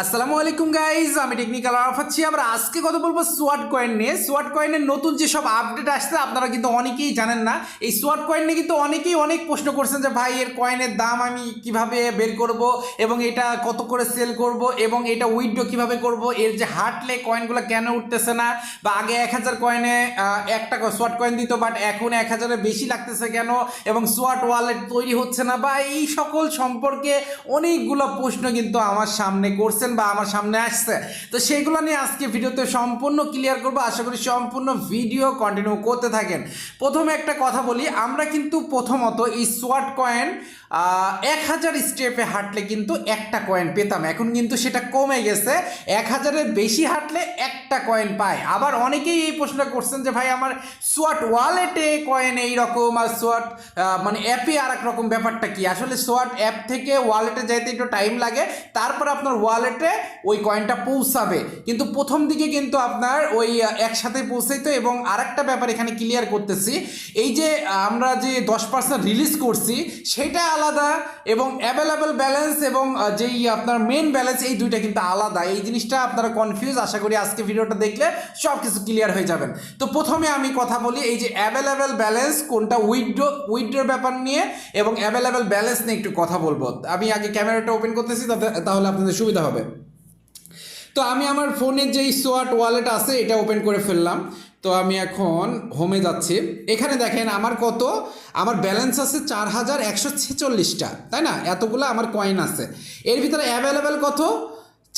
আসসালামু আলাইকুম গাইজ, আমি টেকনিক্যাল আছি। আমরা আজকে কথা বলবো সোয়াট কয়েন নিয়ে। সোয়াট কয়েনের নতুন যে সব আপডেট আসছে আপনারা কিন্তু অনেকেই জানেন না। এই সোয়াট কয়েন নিয়ে কিন্তু অনেকেই অনেক প্রশ্ন করছেন যে ভাই এর কয়েনের দাম আমি কিভাবে বের করব এবং এটা কত করে সেল করব এবং এটা উইথড্র কিভাবে করব, এর যে হাঁটলে কয়েনগুলো কেন উঠতেছে না, বা আগে 1000 কয়েনে একটা সোয়াট কয়েন দিত বাট এখন 1000-এর বেশি লাগতেছে কেন, এবং সোয়াট ওয়ালেট তৈরি হচ্ছে না, বা এই সকল সম্পর্কে অনেকগুলো প্রশ্ন কিন্তু আমার সামনে করছে বা আমার সামনে আসছে। তো সেইগুলো নিয়ে আজকে ভিডিওতে সম্পূর্ণ ক্লিয়ার করবো। আশা করি সম্পূর্ণ ভিডিও কন্টিনিউ করতে থাকেন। প্রথমে একটা কথা বলি, আমরা কিন্তু প্রথমত এই সোয়াট কয়েন 1000 স্টেপে হাঁটলে কিন্তু একটা কয়েন পেতাম, এখন কিন্তু সেটা কমে গেছে। 1000-এর বেশি হাঁটলে একটা কয়েন পায়। আবার অনেকেই এই প্রশ্ন করছেন যে ভাই আমার সোয়াট ওয়ালেটে কয়েন এইরকম আর সোয়াট মানে অ্যাপে আর এক রকম, ব্যাপারটা কি? আসলে সোয়াট অ্যাপ থেকে ওয়ালেটে যাইতে একটু টাইম লাগে, তারপর আপনার ওয়ালেটে ওই কয়েনটা পৌঁছাবে, কিন্তু প্রথম দিকে কিন্তু আপনার ওই একসাথে পৌঁছাইতো। এবং আরেকটা ব্যাপার এখানে ক্লিয়ার করতেছি, এই যে আমরা যে 10% রিলিজ করছি সেটা আলাদা, এবং অ্যাভেলেবেল ব্যালেন্স এবং যেই আপনার মেন ব্যালেন্স, এই দুইটা কিন্তু আলাদা। এই জিনিসটা আপনারা কনফিউজ, আশা করি আজকে ভিডিওটা দেখলে সব কিছু ক্লিয়ার হয়ে যাবেন। তো প্রথমে আমি কথা বলি এই যে অ্যাভেলেবেল ব্যালেন্স কোনটা, উইথড্রোর ব্যাপার নিয়ে এবং অ্যাভেলেবেল ব্যালেন্স নিয়ে একটু কথা বলবো। আমি আগে ক্যামেরাটা ওপেন করতেছি, তাহলে আপনাদের সুবিধা হবে। তো আমি আমার ফোনের যেই সোয়াট ওয়ালেট আছে এটা ওপেন করে ফেললাম। তো আমি এখন হোমে যাচ্ছি। এখানে দেখেন আমার কত, আমার ব্যালেন্স আছে 4146টা, তাই না? এতগুলো আমার কয়েন আছে। এর ভিতরে অ্যাভেলেবেল কত?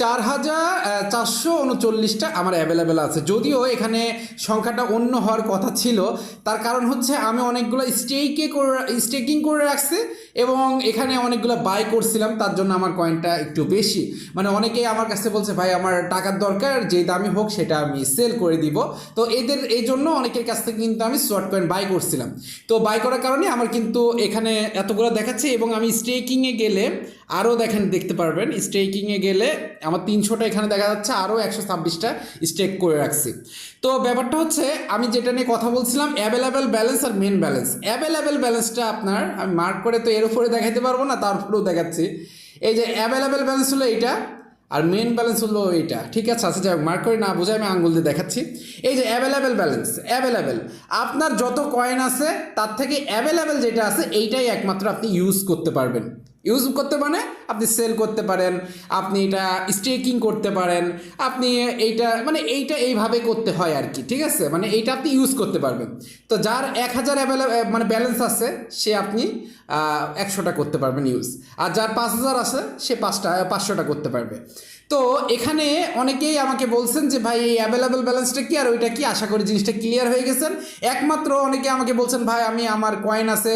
4439টা আমার অ্যাভেলেবেল আছে। যদিও এখানে সংখ্যাটা অন্য হওয়ার কথা ছিল, তার কারণ হচ্ছে আমি অনেকগুলো স্টেকিং করে রাখছি এবং এখানে অনেকগুলো বাই করছিলাম, তার জন্য আমার কয়েনটা একটু বেশি। মানে অনেকেই আমার কাছে বলছে ভাই আমার টাকার দরকার, যে দামি হোক সেটা আমি সেল করে দিব। তো এই জন্য অনেকের কাছ থেকে কিন্তু আমি শর্ট কয়েন বাই করছিলাম। তো বাই করার কারণে আমার কিন্তু এখানে এতগুলো দেখাচ্ছে। এবং আমি স্টেকিংয়ে গেলে আরও দেখতে পারবেন, স্টেকিংয়ে গেলে আমার 300টা এখানে দেখা যাচ্ছে, আরও 126টা স্টেক করে রাখছি। তো ব্যাপারটা হচ্ছে আমি যেটা নিয়ে কথা বলছিলাম, অ্যাভেলেবেল ব্যালেন্স আর মেন ব্যালেন্স। অ্যাভেলেবেল ব্যালেন্সটা আপনার আমি মার্ক করে তো এর উপরে দেখাতে পারবো না, তারপরেও দেখাচ্ছি। এই যে অ্যাভেলেবেল ব্যালেন্স হলো এইটা, আর মেন ব্যালেন্স হলো এইটা, ঠিক আছে? আচ্ছা যাই হোক, মার্ক করে না বোঝায় আমি আঙ্গুল দিয়ে দেখাচ্ছি। এই যে অ্যাভেলেবেল ব্যালেন্স, অ্যাভেলেবেল আপনার যত কয়েন আছে তার থেকে অ্যাভেলেবেল যেটা আছে এইটাই একমাত্র আপনি ইউজ করতে পারবেন। ইউজ করতে মানে আপনি সেল করতে পারেন, আপনি এটা স্টেকিং করতে পারেন, আপনি এইটা এইভাবে করতে হয় আর কি, ঠিক আছে? মানে এইটা আপনি ইউজ করতে পারবেন। তো যার 1000 মানে ব্যালেন্স আছে সে আপনি 100টা করতে পারবেন ইউজ, আর যার 5000 আছে সে 500টা করতে পারবে। তো এখানে অনেকেই আমাকে বলছেন যে ভাই এই অ্যাভেলেবেল ব্যালেন্সটা কি আর ওইটা কি। আশা করি জিনিসটা ক্লিয়ার হয়ে গেছেন। একমাত্র অনেকে আমাকে বলছেন ভাই আমার কয়েন আছে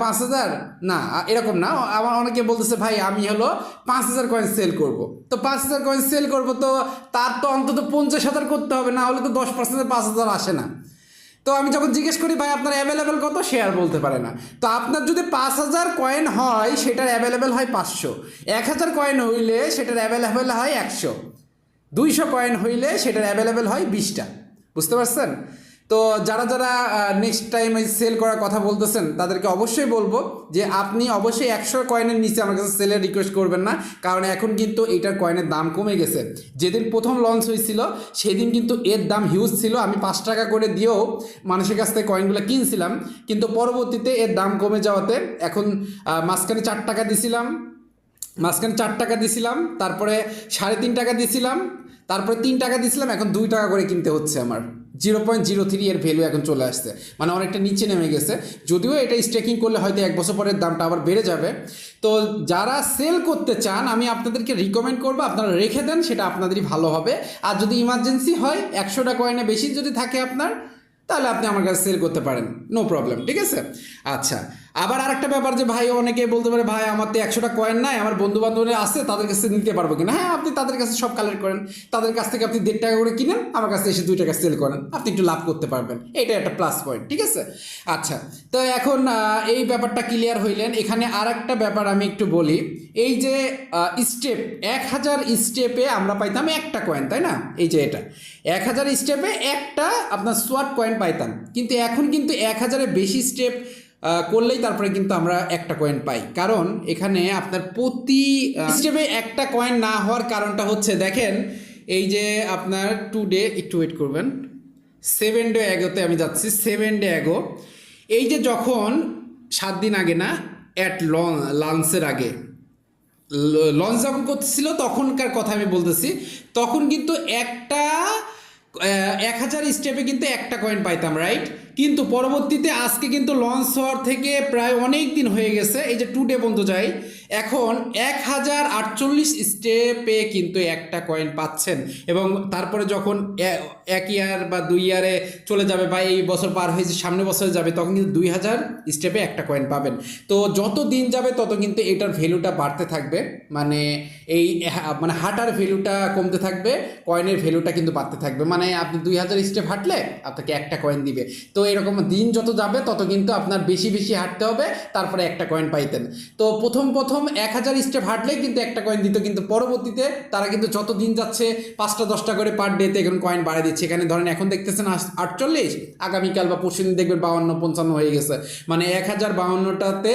5000, না এরকম না, আমার অনেকে বলতেছে ভাই আমি হলো 5000 কয়েন সেল করব। তো 5000 কয়েন সেল করব, তো তার তো অন্তত 50,000 করতে হবে, না হলে তো 10% 5000 আসে না। তো আমি যখন জিজ্ঞেস করি ভাই আপনার অ্যাভেলেবেল কত, সে আর বলতে পারে না। তো আপনার যদি 5000 কয়েন হয় সেটার অ্যাভেলেবেল হয় 500, 1000 কয়েন হইলে সেটার অ্যাভেলেবেল হয় 100, 200 কয়েন হইলে সেটার অ্যাভেলেবেল হয় 20টা। বুঝতে পারছেন? তো যারা যারা নেক্সট টাইম সেল করার কথা বলতেছেন তাদেরকে অবশ্যই বলবো যে আপনি অবশ্যই 100 কয়েনের নিচে আমার কাছে সেলের রিকোয়েস্ট করবেন না, কারণ এখন কিন্তু এটার কয়েনের দাম কমে গেছে। যেদিন প্রথম লঞ্চ হয়েছিল সেদিন কিন্তু এর দাম হিউজ ছিল, আমি 5 টাকা করে দিয়েও মানুষের কাছ থেকে কয়েনগুলো কিনছিলাম, কিন্তু পরবর্তীতে এর দাম কমে যাওয়াতে এখন মাঝখানে 4 টাকা দিছিলাম, তারপরে 3.5 টাকা দিছিলাম, তারপরে 3 টাকা দিছিলাম, এখন 2 টাকা করে কিনতে হচ্ছে। আমার 0.03 এর ভ্যালু এখন চলে আসছে, মানে অনেকটা নিচে নেমে গেছে। যদিও এটা স্টেকিং করলে হয়তো 1 বছর পরের দামটা আবার বেড়ে যাবে। তো যারা সেল করতে চান আমি আপনাদেরকে রিকমেন্ড করবো আপনারা রেখে দেন, সেটা আপনাদেরই ভালো হবে। আর যদি ইমার্জেন্সি হয় 100টা কয়েনে বেশি যদি থাকে আপনার, তাহলে আপনি আমার কাছে সেল করতে পারেন, নো প্রবলেম, ঠিক আছে? আচ্ছা, আবার আরেকটা ব্যাপার যে ভাই অনেকে বলতে পারে ভাই আমার তো 100টা কয়েন নাই, আমার বন্ধু বান্ধবরা আছে তাদের কাছে নিতে পারবো কিনা? হ্যাঁ, আপনি তাদের কাছে সব কালেক্ট করেন, তাদের কাছ থেকে আপনি 1.5 টাকা করে কিনেন, আমার কাছে এসে 2 টাকা সেল করেন, আপনি একটু লাভ করতে পারবেন। এটা একটা প্লাস পয়েন্ট, ঠিক আছে? আচ্ছা, তো এখন এই ব্যাপারটা ক্লিয়ার হইলেন। এখানে আর একটা ব্যাপার আমি একটু বলি, এই যে স্টেপ 1000 স্টেপে আমরা পাইতাম একটা কয়েন, তাই না? এই যে এটা 1000 স্টেপে একটা আপনার সোয়াট কয়েন পাইতাম, কিন্তু এখন কিন্তু 1000-এর বেশি স্টেপ করলেই তারপরে কিন্তু আমরা একটা কয়েন পাই। কারণ এখানে আপনার প্রতি স্টেপে একটা কয়েন না হওয়ার কারণটা হচ্ছে দেখেন, এই যে আপনার টুডে, একটু ওয়েট করবেন, 7 ডে অ্যাগোতে আমি যাচ্ছি। 7 ডে অ্যাগো, এই যে যখন 7 দিন আগে না, অ্যাট লাঞ্চের আগে লঞ্চ যখন করতেছিল তখনকার কথা আমি বলতেছি, তখন কিন্তু 1000 স্টেপে কিন্তু একটা কয়েন পাইতাম, রাইট? কিন্তু পরবর্তীতে আজকে কিন্তু লঞ্চ হওয়ার থেকে প্রায় অনেক দিন হয়ে গেছে, এই যে টুডে পর্যন্ত যাই, এখন 1048 স্টেপে কিন্তু একটা কয়েন পাচ্ছেন। এবং তারপরে যখন 1 ইয়ার বা 2 ইয়ারে চলে যাবে বা এই বছর পার হয়েছে সামনে বছরে যাবে, তখন কিন্তু 2000 স্টেপে একটা কয়েন পাবেন। তো যত দিন যাবে তত কিন্তু এটার ভ্যালুটা বাড়তে থাকবে, মানে এই মানে হাঁটার ভ্যালুটা কমতে থাকবে, কয়েনের ভ্যালুটা কিন্তু বাড়তে থাকবে। মানে আপনি 2000 স্টেপ হাঁটলে আপনাকে একটা কয়েন দিবে। তো এরকম দিন যত যাবে তত কিন্তু আপনার বেশি বেশি হাঁটতে হবে, তারপরে একটা কয়েন পাইতেন। তো প্রথম 1000 স্টেপ হাঁটলেই কিন্তু একটা কয়েন দিত, কিন্তু পরবর্তীতে তারা কিন্তু যত দিন যাচ্ছে 5টা 10টা করে পার ডেতে এখন কয়েন বাড়িয়ে দিচ্ছে। এখানে ধরেন এখন দেখতেছেন 48, আগামীকাল বা পরশু দিন দেখবেন 52 55 হয়ে গেছে। মানে 1052টাতে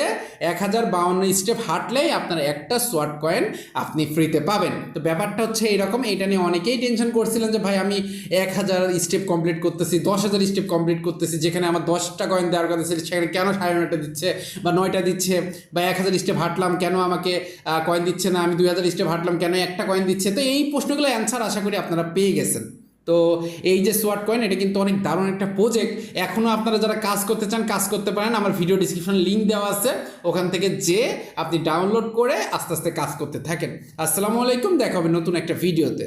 1052 স্টেপ হাঁটলেই আপনার একটা সোয়াট কয়েন আপনি ফ্রিতে পাবেন। তো ব্যাপারটা হচ্ছে এইরকম। এইটা নিয়ে অনেকেই টেনশন করছিলেন যে ভাই আমি 1000 স্টেপ কমপ্লিট করতেছি, 10,000 স্টেপ কমপ্লিট করতেছি, যেখানে আমার 10টা কয়েন দেওয়ার কথা ছিল সেখানে কেন 9.5টা দিচ্ছে বা 9টা দিচ্ছে, বা 1000 স্টেপ হাঁটলাম কেন আমাকে কয়েন দিচ্ছে না, আমি 2000 স্টেপ হাঁটলাম কেন একটা কয়েন দিচ্ছে। তো এই প্রশ্নগুলো অ্যান্সার আশা করি আপনারা পেয়ে গেছেন। তো এই যে সোয়াট কয়েন, এটা কিন্তু অনেক দারুণ একটা প্রজেক্ট। এখনও আপনারা যারা কাজ করতে চান কাজ করতে পারেন, আমার ভিডিও ডিসক্রিপশনে লিঙ্ক দেওয়া আছে, ওখান থেকে যে আপনি ডাউনলোড করে আস্তে আস্তে কাজ করতে থাকেন। আসসালামু আলাইকুম, দেখা হবে নতুন একটা ভিডিওতে।